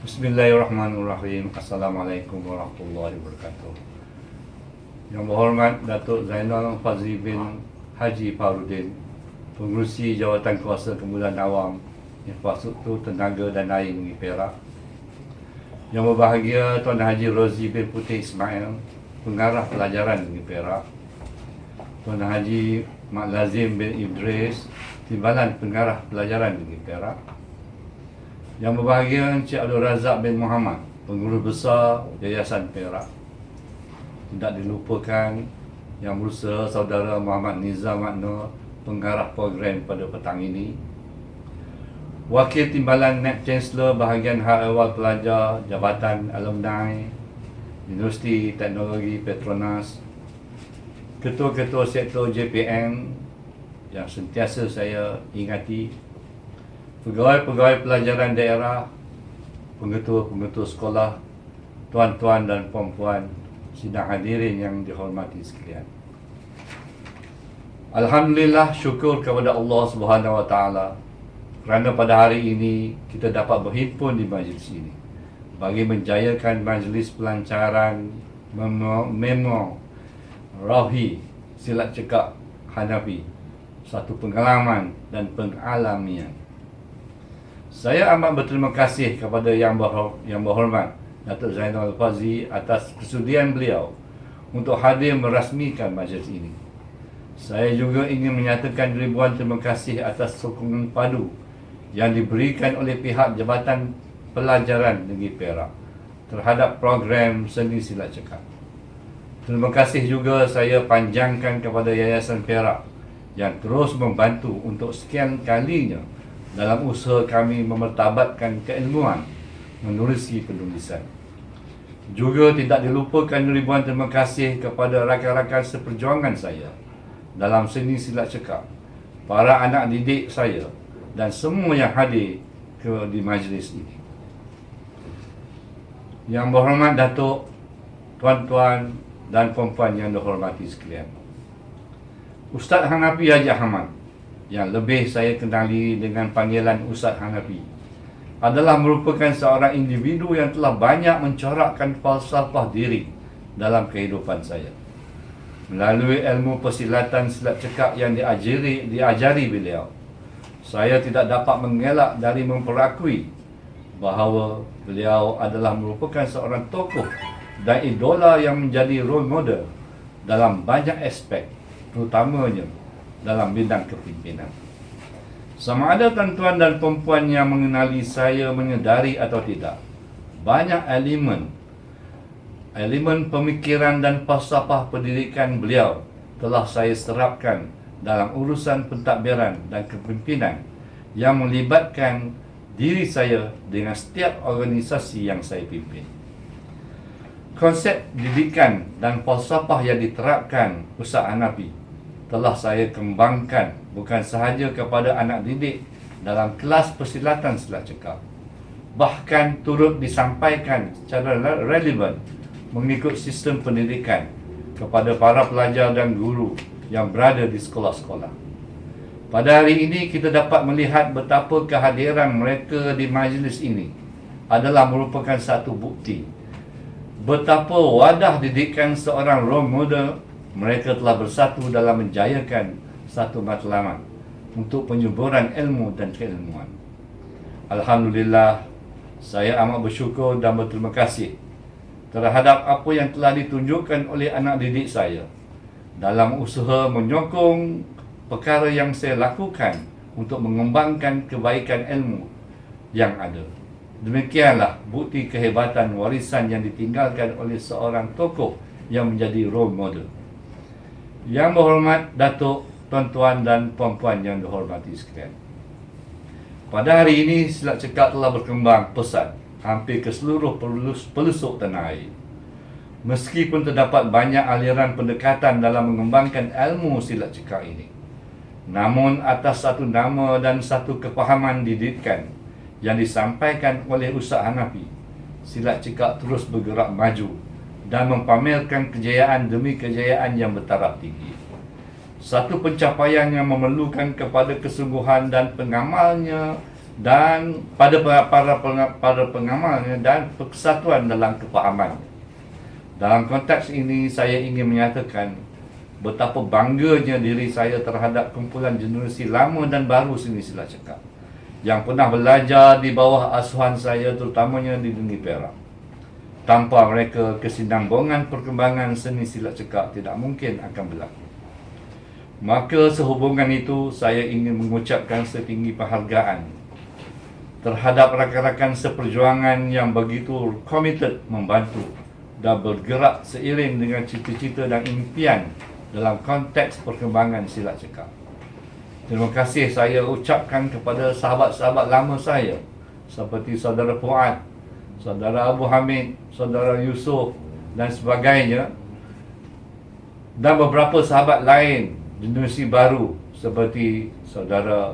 Bismillahirrahmanirrahim. Assalamualaikum warahmatullahi wabarakatuh. Yang berhormat Datuk Zainal Fazli bin Haji Farudin, Pengerusi Jawatan Kuasa Kemudahan Awam, Infrastruktur Tenaga dan Air Negeri Perak. Yang berbahagia Tuan Haji Rozi bin Putih Ismail, Pengarah Pelajaran Negeri Perak. Tuan Haji Mak Lazim bin Idris, Timbalan Pengarah Pelajaran Negeri Perak. Yang berbahagia Encik Abdul Razak bin Muhammad, Pengurus Besar Yayasan Perak. Tidak dilupakan Yang Berusaha Saudara Muhammad Nizam Makno, Pengarah Program pada petang ini. Wakil Timbalan Naib Chancellor Bahagian Hal Ehwal Pelajar Jabatan Alumni Universiti Teknologi Petronas, Ketua-Ketua Sektor JPM yang sentiasa saya ingati, pegawai-pegawai pelajaran daerah, pengetua-pengetua sekolah, tuan-tuan dan puan-puan, sidang hadirin yang dihormati sekalian. Alhamdulillah, syukur kepada Allah Subhanahu Wa Taala kerana pada hari ini kita dapat berhimpun di majlis ini bagi menjayakan majlis pelancaran memo Rauhi Silat Cekak Hanafi, satu pengalaman dan pengalamian. Saya amat berterima kasih kepada Yang Berhormat Datuk Zainal Fazli atas kesudian beliau untuk hadir merasmikan majlis ini. Saya juga ingin menyatakan ribuan terima kasih atas sokongan padu yang diberikan oleh pihak Jabatan Pelajaran Negeri Perak terhadap program Seni Silat Cekak. Terima kasih juga saya panjangkan kepada Yayasan Perak yang terus membantu untuk sekian kalinya dalam usaha kami memertabatkan keilmuan menerusi penulisan. Juga tidak dilupakan ribuan terima kasih kepada rakan-rakan seperjuangan saya dalam seni silat cekak, para anak didik saya dan semua yang hadir di majlis ini. Yang berhormat Datuk, tuan-tuan dan puan-puan yang dihormati sekalian, Ustaz Hanafi Haji Ahmad, yang lebih saya kenali dengan panggilan Ustaz Hanafi, adalah merupakan seorang individu yang telah banyak mencorakkan falsafah diri dalam kehidupan saya. Melalui ilmu persilatan silat cekak yang diajari beliau, saya tidak dapat mengelak dari memperakui bahawa beliau adalah merupakan seorang tokoh dan idola yang menjadi role model dalam banyak aspek, terutamanya dalam bidang kepimpinan. Sama ada tuan-tuan dan perempuan yang mengenali saya menyedari atau tidak, banyak elemen pemikiran dan falsafah pendidikan beliau telah saya serapkan dalam urusan pentadbiran dan kepimpinan yang melibatkan diri saya dengan setiap organisasi yang saya pimpin. Konsep didikan dan falsafah yang diterapkan Ustaz Hanafi telah saya kembangkan bukan sahaja kepada anak didik dalam kelas persilatan silat cekak, bahkan turut disampaikan secara relevan mengikut sistem pendidikan kepada para pelajar dan guru yang berada di sekolah-sekolah. Pada hari ini kita dapat melihat betapa kehadiran mereka di majlis ini adalah merupakan satu bukti betapa wadah didikan seorang role model. Mereka telah bersatu dalam menjayakan satu matlamat untuk penyuburan ilmu dan keilmuan. Alhamdulillah, saya amat bersyukur dan berterima kasih terhadap apa yang telah ditunjukkan oleh anak didik saya dalam usaha menyokong perkara yang saya lakukan untuk mengembangkan kebaikan ilmu yang ada. Demikianlah bukti kehebatan warisan yang ditinggalkan oleh seorang tokoh yang menjadi role model. Yang berhormat Datuk, tuan-tuan dan puan-puan yang dihormati sekalian, pada hari ini silat cekak telah berkembang pesat hampir ke seluruh pelosok tanah air. Meskipun terdapat banyak aliran pendekatan dalam mengembangkan ilmu silat cekak ini, namun atas satu nama dan satu kefahaman didikan yang disampaikan oleh Ustaz Hanafi, silat cekak terus bergerak maju dan mempamerkan kejayaan demi kejayaan yang bertaraf tinggi. Satu pencapaian yang memerlukan kepada kesungguhan dan pengamalnya dan para pengamalnya dan persatuan dalam kefahaman. Dalam konteks ini, saya ingin menyatakan betapa bangganya diri saya terhadap kumpulan generasi lama dan baru seni silat cekak yang pernah belajar di bawah asuhan saya, terutamanya di negeri Perak. Tanpa mereka, kesinambungan perkembangan seni silat cekak tidak mungkin akan berlaku. Maka sehubungan itu, saya ingin mengucapkan setinggi penghargaan terhadap rakan-rakan seperjuangan yang begitu committed membantu dan bergerak seiring dengan cita-cita dan impian dalam konteks perkembangan silat cekak. Terima kasih saya ucapkan kepada sahabat-sahabat lama saya seperti saudara Fuad, saudara Abu Hamid, saudara Yusof dan sebagainya, dan beberapa sahabat lain generasi baru seperti saudara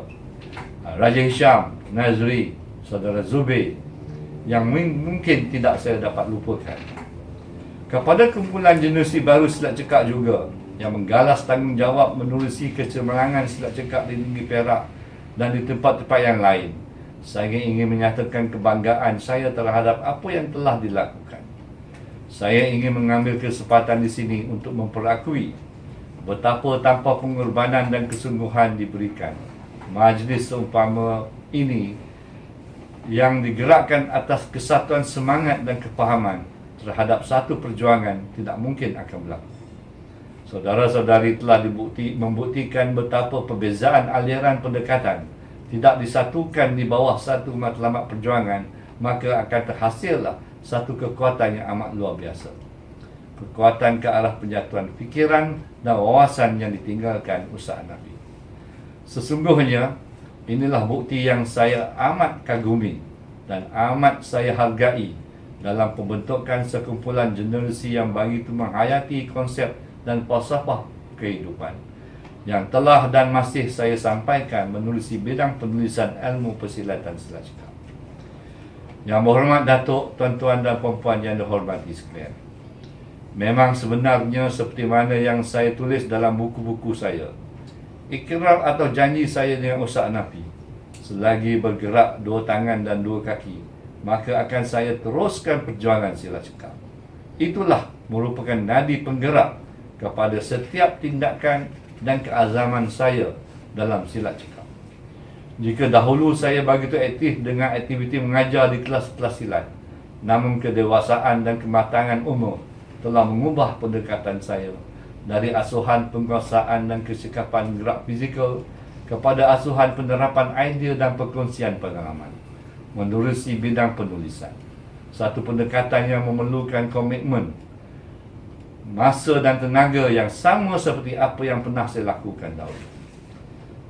Raja Hisham, Nazri, saudara Zubair yang mungkin tidak saya dapat lupakan. Kepada kumpulan generasi baru silat cekak juga yang menggalas tanggungjawab menerusi kecemerlangan silat cekak di negeri Perak dan di tempat-tempat yang lain, saya ingin menyatakan kebanggaan saya terhadap apa yang telah dilakukan. Saya ingin mengambil kesempatan di sini untuk memperakui betapa tanpa pengorbanan dan kesungguhan diberikan, majlis seumpama ini yang digerakkan atas kesatuan semangat dan kepahaman terhadap satu perjuangan tidak mungkin akan berlaku. Saudara-saudari telah membuktikan betapa perbezaan aliran pendekatan tidak disatukan di bawah satu matlamat perjuangan, maka akan terhasillah satu kekuatan yang amat luar biasa. Kekuatan ke arah penyatuan fikiran dan wawasan yang ditinggalkan usaha Nabi. Sesungguhnya, inilah bukti yang saya amat kagumi dan amat saya hargai dalam pembentukan sekumpulan generasi yang begitu menghayati konsep dan falsafah kehidupan yang telah dan masih saya sampaikan menerusi bidang penulisan ilmu persilatan silat cekak. Yang berhormat Datuk, tuan-tuan dan puan-puan yang dihormati sekalian, memang sebenarnya seperti mana yang saya tulis dalam buku-buku saya, ikrar atau janji saya dengan usaha Nabi, selagi bergerak dua tangan dan dua kaki, maka akan saya teruskan perjuangan silat cekak. Itulah merupakan nadi penggerak kepada setiap tindakan dan keazaman saya dalam silat cekak. Jika dahulu saya begitu aktif dengan aktiviti mengajar di kelas-kelas silat, namun kedewasaan dan kematangan umur telah mengubah pendekatan saya dari asuhan penguasaan dan kesikapan gerak fizikal kepada asuhan penerapan idea dan perkongsian pengalaman menerusi bidang penulisan. Satu pendekatan yang memerlukan komitmen, masa dan tenaga yang sama seperti apa yang pernah saya lakukan dahulu.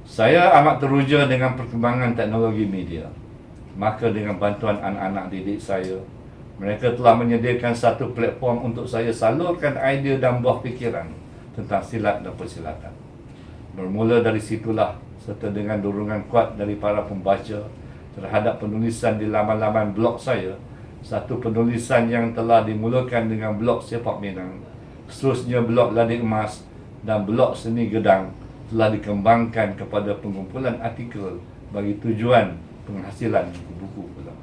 Saya amat teruja dengan perkembangan teknologi media. Maka dengan bantuan anak-anak didik saya, mereka telah menyediakan satu platform untuk saya salurkan idea dan buah fikiran tentang silat dan persilatan. Bermula dari situlah, serta dengan dorongan kuat dari para pembaca terhadap penulisan di laman-laman blog saya, satu penulisan yang telah dimulakan dengan blog Sepak Minang, seterusnya blog Lading Emas dan blog Seni Gedang, telah dikembangkan kepada pengumpulan artikel bagi tujuan penghasilan buku-buku pula.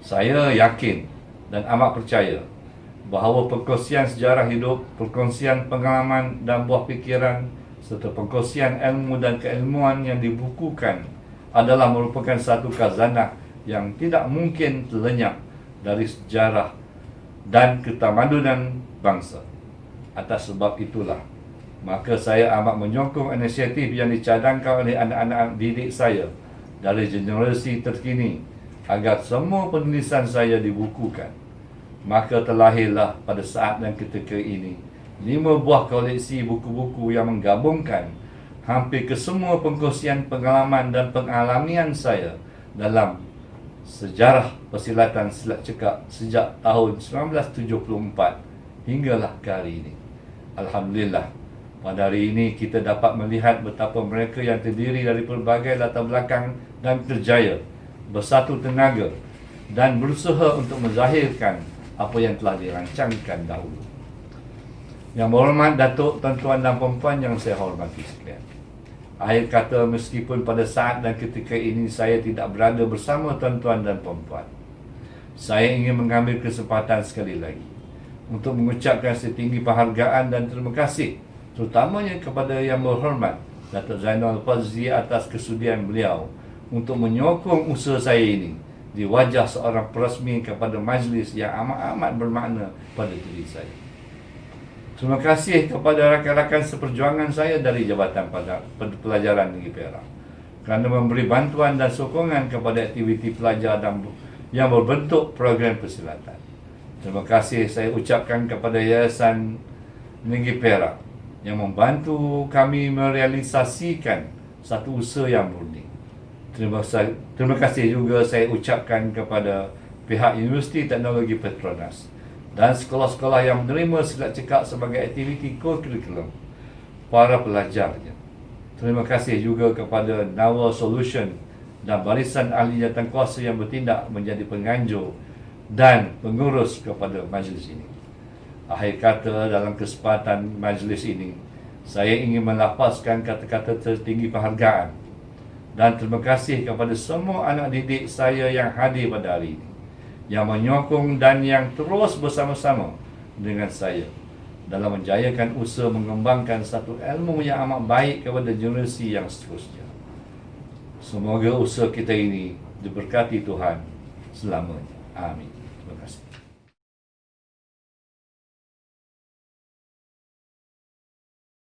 Saya yakin dan amat percaya bahawa perkongsian sejarah hidup, perkongsian pengalaman dan buah fikiran, serta perkongsian ilmu dan keilmuan yang dibukukan adalah merupakan satu khazanah yang tidak mungkin terlenyap dari sejarah dan ketamadunan bangsa. Atas sebab itulah, maka saya amat menyokong inisiatif yang dicadangkan oleh anak-anak didik saya dari generasi terkini agar semua penulisan saya dibukukan. Maka terlahirlah pada saat dan ketika ini 5 buah koleksi buku-buku yang menggabungkan hampir kesemua perkongsian pengalaman dan pengalamian saya dalam sejarah persilatan silat cekak sejak tahun 1974 hinggalah ke hari ini. Alhamdulillah, pada hari ini kita dapat melihat betapa mereka yang terdiri dari pelbagai latar belakang dan kerjaya bersatu tenaga dan berusaha untuk menzahirkan apa yang telah dirancangkan dahulu. Yang berhormat Datuk, tuan-tuan dan puan-puan yang saya hormati sekalian, Akhir kata, meskipun pada saat dan ketika ini saya tidak berada bersama tuan-tuan dan puan-puan, saya ingin mengambil kesempatan sekali lagi untuk mengucapkan setinggi penghargaan dan terima kasih, terutamanya kepada Yang Berhormat Datuk Zainal Fazli atas kesudian beliau untuk menyokong usaha saya ini di wajah seorang perasmi kepada majlis yang amat-amat bermakna pada diri saya. Terima kasih kepada rakan-rakan seperjuangan saya dari Jabatan Pelajaran Negeri Perak kerana memberi bantuan dan sokongan kepada aktiviti pelajar yang berbentuk program persilatan. Terima kasih saya ucapkan kepada Yayasan Negeri Perak yang membantu kami merealisasikan satu usaha yang murni. Terima kasih juga saya ucapkan kepada pihak Universiti Teknologi Petronas dan sekolah-sekolah yang menerima silat cekak sebagai aktiviti co-curriculum para pelajarnya. Terima kasih juga kepada Nawa Solution dan barisan ahli jawatankuasa yang bertindak menjadi penganjur dan pengurus kepada majlis ini. Akhir kata, dalam kesempatan majlis ini, saya ingin melafazkan kata-kata tertinggi penghargaan dan terima kasih kepada semua anak didik saya yang hadir pada hari ini, yang menyokong dan yang terus bersama-sama dengan saya dalam menjayakan usaha mengembangkan satu ilmu yang amat baik kepada generasi yang seterusnya. Semoga usaha kita ini diberkati Tuhan selamanya. Amin. Terima kasih.